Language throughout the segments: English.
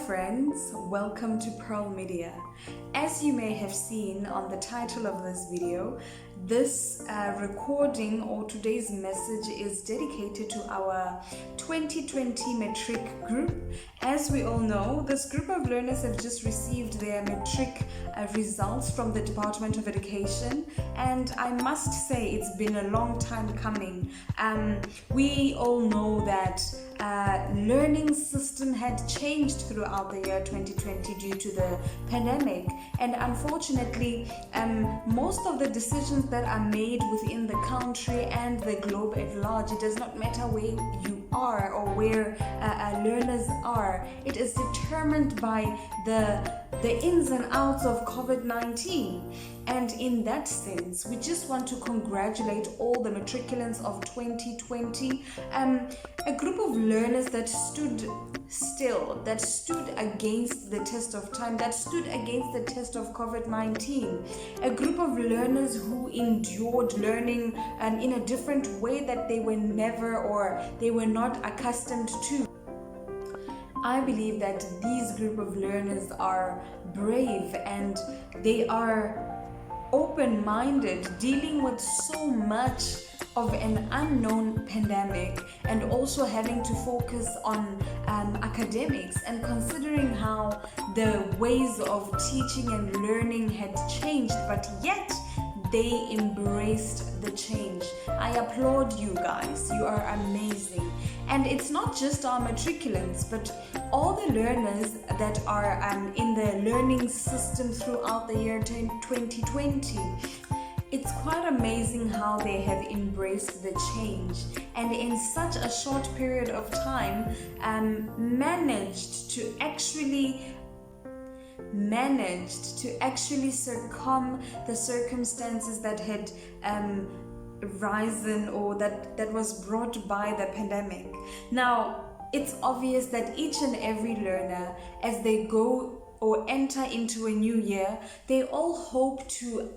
friends, welcome to Pearl Media. As you may have seen on the title of this video, this recording or today's message is dedicated to our 2020 Matric group. As we all know, this group of learners have just received their Matric results from the Department of Education, and I must say it's been a long time coming. We all know that learning system had changed throughout the year 2020 due to the pandemic, and unfortunately most of the decisions that are made within the country and the globe at large, it does not matter where you are or where learners are, it is determined by the ins and outs of COVID-19. And in that sense, we just want to congratulate all the matriculants of 2020, a group of learners that stood still, that stood against the test of time, that stood against the test of COVID-19, a group of learners who endured learning in a different way that they were never or they were not accustomed to. I believe that these group of learners are brave and they are open-minded, dealing with so much of an unknown pandemic and also having to focus on academics, and considering how the ways of teaching and learning had changed, but yet they embraced the change. I applaud you guys, you are amazing. And it's not just our matriculants, but all the learners that are in the learning system throughout the year 2020. It's quite amazing how they have embraced the change and in such a short period of time managed to actually circum the circumstances that had risen or that was brought by the pandemic. Now, it's obvious that each and every learner, as they go or enter into a new year, they all hope to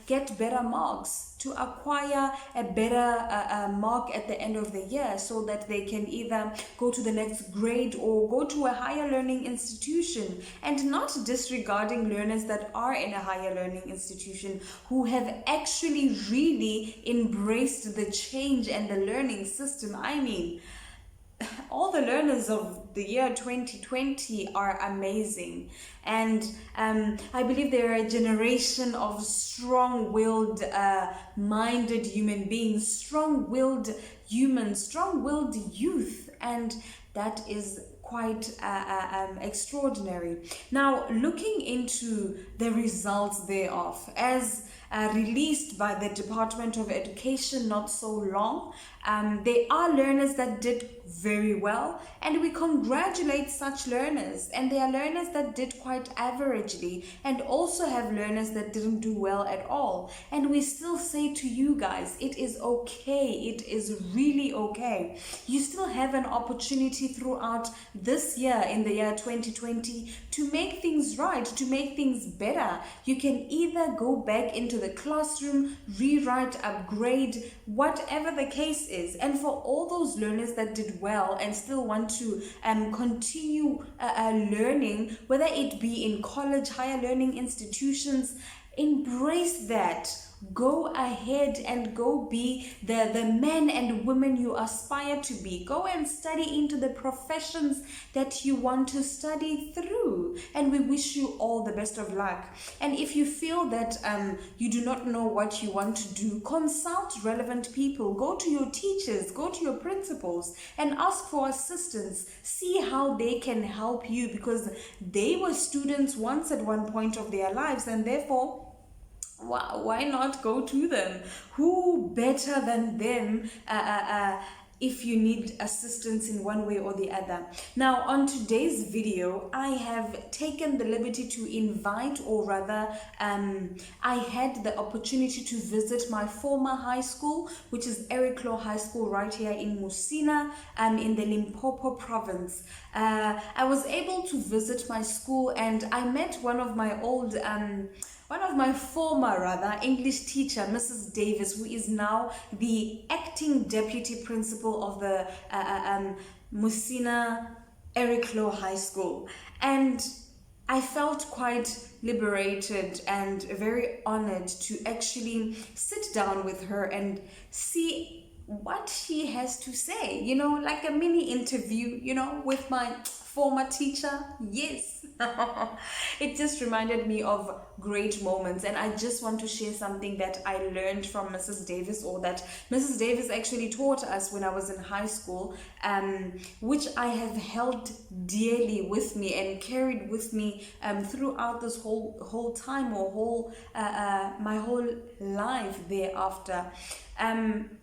get better marks, to acquire a better mark at the end of the year, so that they can either go to the next grade or go to a higher learning institution. And not disregarding learners that are in a higher learning institution who have actually really embraced the change and the learning system. I mean, all the learners of the year 2020 are amazing, and I believe they're a generation of strong-willed, minded human beings, strong-willed humans, strong-willed youth, and that is quite extraordinary. Now, looking into the results thereof, as released by the Department of Education not so long, there are learners that did very well, and we congratulate such learners, and there are learners that did quite averagely, and also have learners that didn't do well at all. And we still say to you guys, it is okay, it is really okay. You still have an opportunity throughout this year, in the year 2020, to make things right, to make things better. You can either go back into the classroom, rewrite, upgrade, whatever the case is. And for all those learners that did well and still want to continue learning, whether it be in college, higher learning institutions, embrace that. Go ahead and go be the men and women you aspire to be. Go and study into the professions that you want to study through, and we wish you all the best of luck. And if you feel that you do not know what you want to do, consult relevant people. Go to your teachers, go to your principals, and ask for assistance. See how they can help you, because they were students once at one point of their lives, and therefore why not go to them? Who better than them if you need assistance in one way or the other. Now, on today's video, I have taken the liberty to invite, or rather I had the opportunity to visit my former high school, which is Eric Louw High School right here in Musina, in the Limpopo province. I was able to visit my school, and I met one of my former English teacher, Mrs. Davies, who is now the acting deputy principal of the Musina Eric Louw High School, and I felt quite liberated and very honored to actually sit down with her and see what she has to say, like a mini interview, with my former teacher. Yes. It just reminded me of great moments, and I just want to share something that I learned from Mrs. Davies, or that Mrs. Davies actually taught us when I was in high school, which I have held dearly with me and carried with me throughout this whole time, or my whole life thereafter.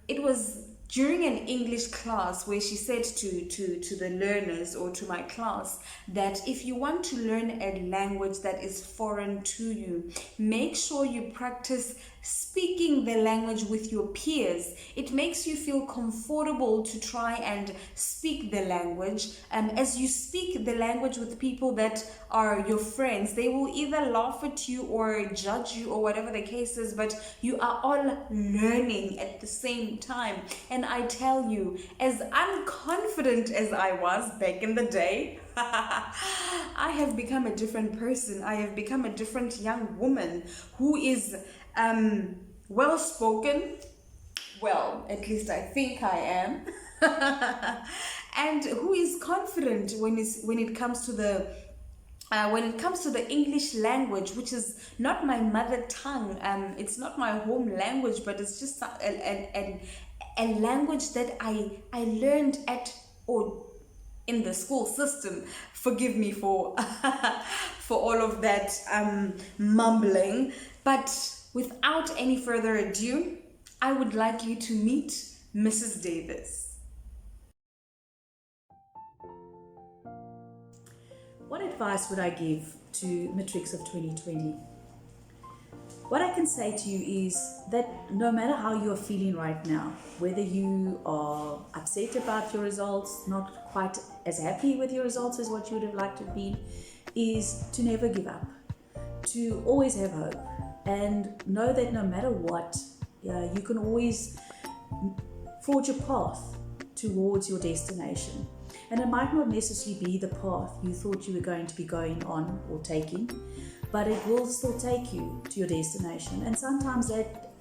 It was during an English class where she said to the learners, or to my class, that if you want to learn a language that is foreign to you, make sure you practice speaking the language with your peers. It makes you feel comfortable to try and speak the language. As you speak the language with people that are your friends, they will either laugh at you or judge you, or whatever the case is, but you are all learning at the same time. And I tell you, as unconfident as I was back in the day, I have become a different person. I have become a different young woman who is well spoken. Well, at least I think I am. And who is confident when it comes to the English language, which is not my mother tongue. It's not my home language, but it's just a language that I learned at, or in the school system. Forgive me for for all of that mumbling. But without any further ado, I would like you to meet Mrs. Davies. What advice would I give to Matrics of 2020? What I can say to you is that no matter how you're feeling right now, whether you are upset about your results, not quite as happy with your results as what you would have liked to be, is to never give up, to always have hope, and know that no matter what, you can always forge a path towards your destination. And it might not necessarily be the path you thought you were going to be going on or taking, but it will still take you to your destination. And sometimes that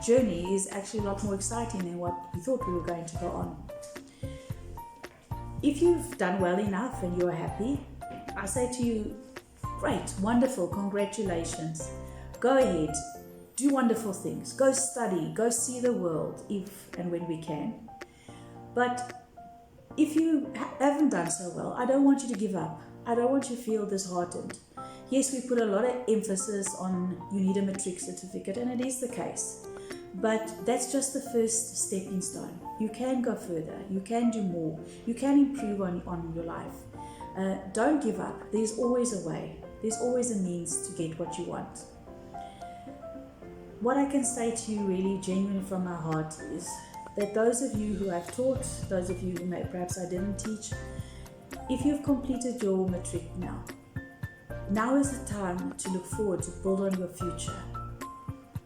journey is actually a lot more exciting than what we thought we were going to go on. If you've done well enough and you're happy, I say to you, great, wonderful, congratulations. Go ahead, do wonderful things, go study, go see the world if and when we can. But if you haven't done so well, I don't want you to give up. I don't want you to feel disheartened. Yes, we put a lot of emphasis on you need a matric certificate, and it is the case. But that's just the first stepping stone. You can go further, you can do more, you can improve on your life. Don't give up. There's always a way. There's always a means to get what you want. What I can say to you really genuinely from my heart is that those of you who I've taught, those of you who perhaps I didn't teach, if you've completed your matric now is the time to look forward, to build on your future.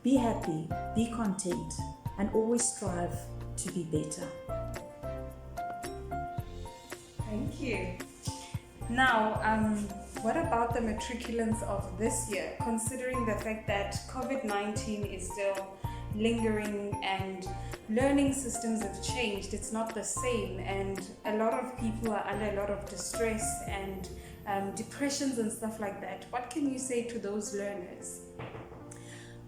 Be happy, be content, and always strive to be better. Thank you. Now, what about the matriculants of this year, considering the fact that COVID-19 is still lingering and learning systems have changed? It's not the same, and a lot of people are under a lot of distress and depressions and stuff like that. What can you say to those learners?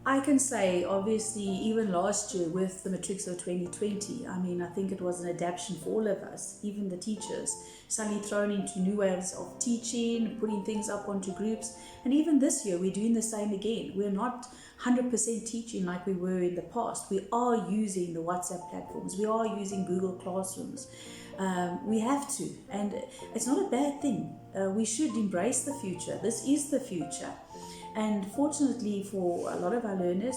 I can say, obviously, even last year with the Matrics of 2020, I think it was an adaptation for all of us, even the teachers, suddenly thrown into new ways of teaching, putting things up onto groups. And even this year, we're doing the same again. We're not 100% teaching like we were in the past. We are using the WhatsApp platforms. We are using Google Classrooms. We have to, and it's not a bad thing. We should embrace the future. This is the future. And fortunately for a lot of our learners,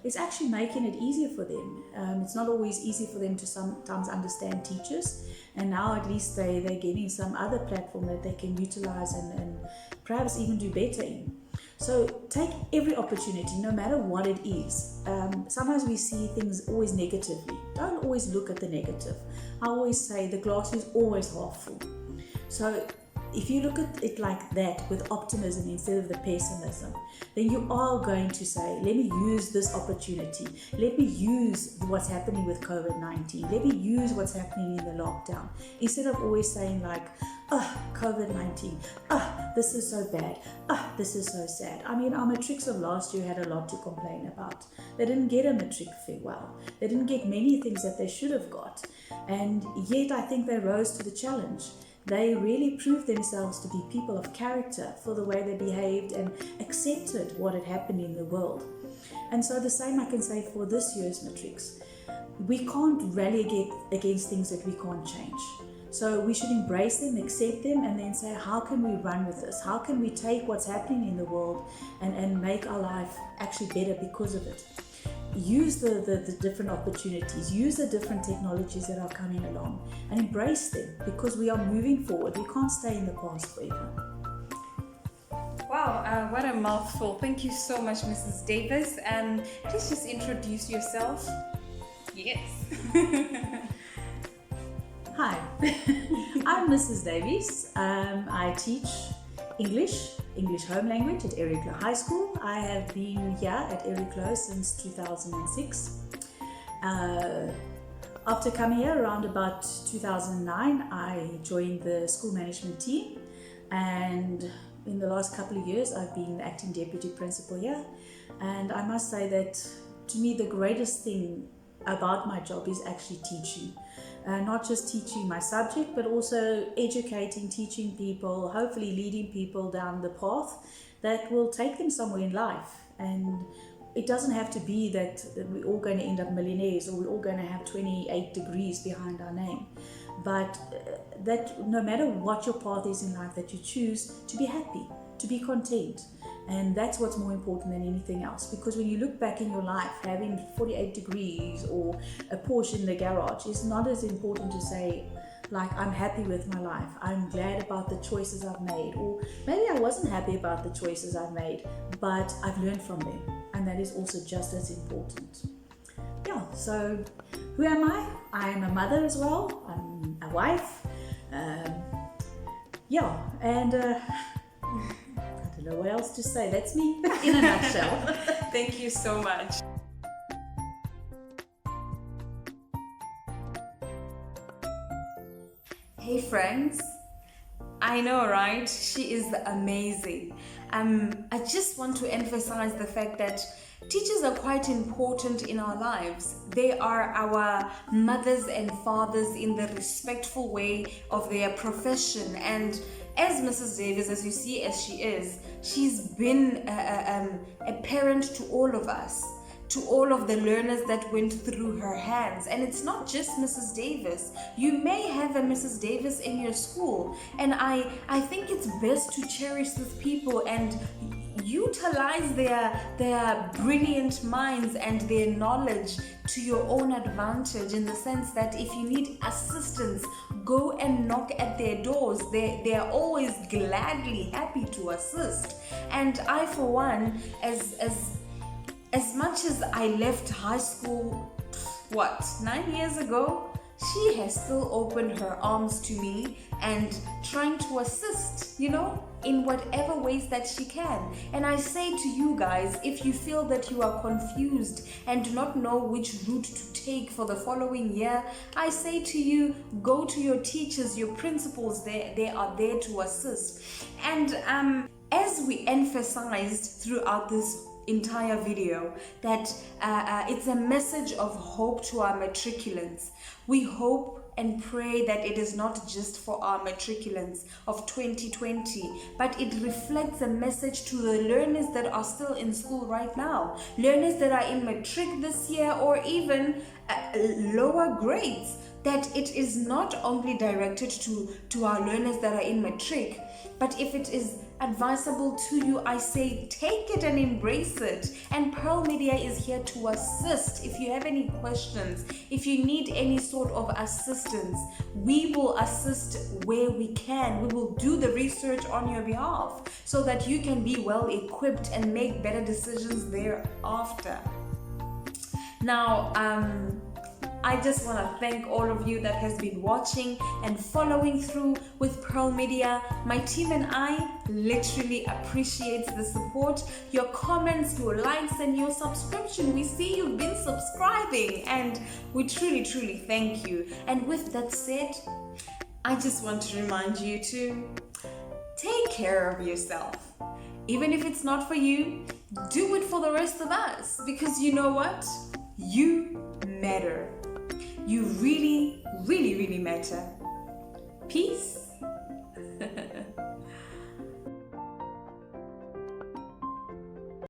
it's actually making it easier for them. It's not always easy for them to sometimes understand teachers, and now at least they're getting some other platform that they can utilize and perhaps even do better in. So take every opportunity, no matter what it is. Sometimes we see things always negatively. Don't always look at the negative. I always say the glass is always half full. So if you look at it like that, with optimism instead of the pessimism, then you are going to say, let me use this opportunity. Let me use what's happening with COVID-19. Let me use what's happening in the lockdown. Instead of always saying like, COVID-19, this is so bad, this is so sad. I mean, our matrics of last year had a lot to complain about. They didn't get a matric farewell. They didn't get many things that they should have got. And yet I think they rose to the challenge. They really proved themselves to be people of character for the way they behaved and accepted what had happened in the world. And so the same I can say for this year's matrics. We can't rally against things that we can't change. So we should embrace them, accept them, and then say, how can we run with this? How can we take what's happening in the world and make our life actually better because of it? Use the different opportunities, use the different technologies that are coming along, and embrace them, because we are moving forward. We can't stay in the past forever. Wow, what a mouthful. Thank you so much, Mrs. Davies. Please just introduce yourself. Yes. Hi, I'm Mrs. Davies. I teach English Home Language at Eric Louw High School. I have been here at Eric Louw since 2006. After coming here around about 2009, I joined the school management team, and in the last couple of years I've been acting deputy principal here. And I must say that to me the greatest thing about my job is actually teaching. Not just teaching my subject, but also educating, teaching people, hopefully leading people down the path that will take them somewhere in life. And it doesn't have to be that we're all going to end up millionaires or we're all going to have 28 degrees behind our name. But that no matter what your path is in life, that you choose to be happy, to be content. And that's what's more important than anything else. Because when you look back in your life, having 48 degrees or a Porsche in the garage is not as important to say, like, I'm happy with my life, I'm glad about the choices I've made. Or maybe I wasn't happy about the choices I've made, but I've learned from them. And that is also just as important. Yeah, so who am I? I'm a mother as well. I'm a wife. I don't know what else to say. That's me in a nutshell. Thank you so much. Hey friends, I know, right? She is amazing. I just want to emphasize the fact that teachers are quite important in our lives. They are our mothers and fathers in the respectful way of their profession. And as Mrs. Davies, as you see as she is, she's been a parent to all of us, to all of the learners that went through her hands. And it's not just Mrs. Davies. You may have a Mrs. Davies in your school. And I think it's best to cherish these people and utilize their brilliant minds and their knowledge to your own advantage, in the sense that if you need assistance, go and knock at their doors. They are always gladly happy to assist. And I, for one, as much as I left high school 9 years ago, she has still opened her arms to me and trying to assist, in whatever ways that she can. And I say to you guys, if you feel that you are confused and do not know which route to take for the following year, I say to you, go to your teachers, your principals. They are there to assist. And as we emphasized throughout this entire video, that it's a message of hope to our matriculants. We hope and pray that it is not just for our matriculants of 2020, but it reflects a message to the learners that are still in school right now, learners that are in matric this year, or even lower grades, that it is not only directed to our learners that are in matric, but if it is advisable to you, I say take it and embrace it. And Pearl Media is here to assist. If you have any questions, if you need any sort of assistance, we will assist where we can. We will do the research on your behalf so that you can be well equipped and make better decisions thereafter. Now, I just want to thank all of you that has been watching and following through with Pearl Media. My team and I literally appreciate the support, your comments, your likes, and your subscription. We see you've been subscribing, and we truly, truly thank you. And with that said, I just want to remind you to take care of yourself. Even if it's not for you, do it for the rest of us, because you know what? You matter. You really, really, really matter. Peace.